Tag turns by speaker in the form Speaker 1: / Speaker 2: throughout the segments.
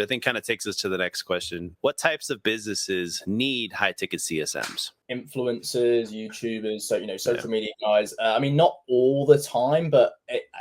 Speaker 1: I think kind of takes us to the next question. What types of businesses need high ticket CSMs?
Speaker 2: Influencers, YouTubers, so
Speaker 1: Yeah.
Speaker 2: social media guys. I mean, not all the time, but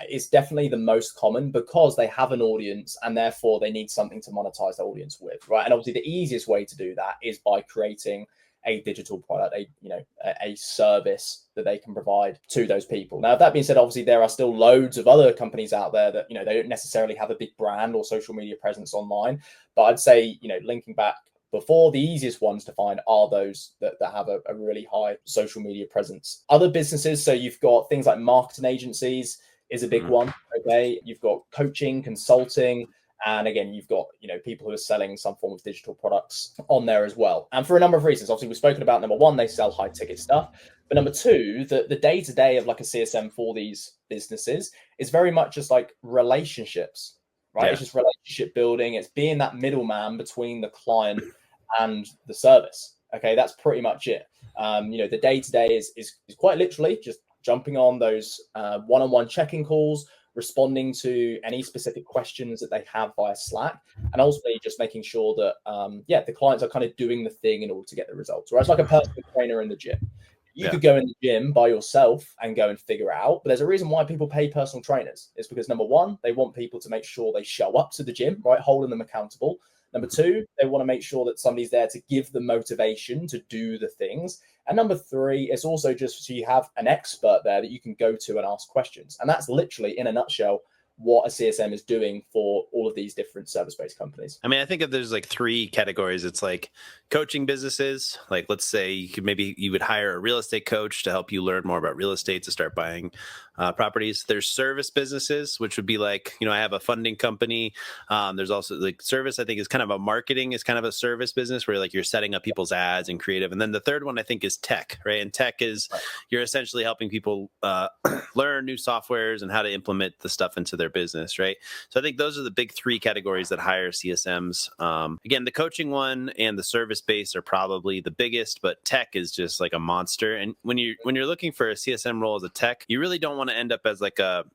Speaker 2: it's definitely the most common because they have an audience and therefore they need something to monetize the audience with, right? And obviously, the easiest way to do that is by creating a digital product, a service that they can provide to those people. Now, that being said, obviously there are still loads of other companies out there that they don't necessarily have a big brand or social media presence online, but I'd say linking back before, the easiest ones to find are those that have a really high social media presence. Other businesses, so you've got things like marketing agencies is a big one. Okay, you've got coaching, consulting, and again, you've got people who are selling some form of digital products on there as well. And for a number of reasons, obviously we've spoken about number one, they sell high ticket stuff. But number two, the day to day of like a CSM for these businesses is very much just like relationships, right?
Speaker 1: Yeah.
Speaker 2: It's just relationship building. It's being that middleman between the client and the service. Okay, that's pretty much it. The day to day is quite literally just jumping on those one-on-one check-in calls, responding to any specific questions that they have via Slack, and ultimately just making sure that the clients are kind of doing the thing in order to get the results. Whereas like a personal trainer in the gym, you could go in the gym by yourself and go and figure it out. But there's a reason why people pay personal trainers. It's because number one, they want people to make sure they show up to the gym, right? Holding them accountable. Number two, they want to make sure that somebody's there to give them motivation to do the things. And number three, it's also just so you have an expert there that you can go to and ask questions. And that's literally, in a nutshell, what a CSM is doing for all of these different service-based companies.
Speaker 1: I mean, I think if there's like three categories, it's like coaching businesses. Like, let's say you would hire a real estate coach to help you learn more about real estate to start buying properties. There's service businesses, which would be like, I have a funding company. There's also like service, I think is kind of a marketing is kind of a service business where like you're setting up people's ads and creative. And then the third one I think is tech, right? And tech is you're essentially helping people learn new softwares and how to implement the stuff into their business, right? So I think those are the big three categories that hire CSMs. Again, the coaching one and the service base are probably the biggest, but tech is just like a monster. And when you're looking for a CSM role as a tech, you really don't want to end up as like a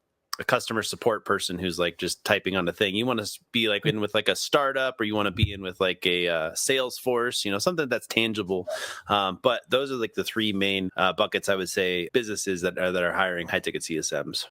Speaker 1: customer support person who's like just typing on the thing. You want to be like in with like a startup, or you want to be in with like a Salesforce, something that's tangible. But those are like the three main buckets, I would say, businesses that are hiring high ticket CSMs.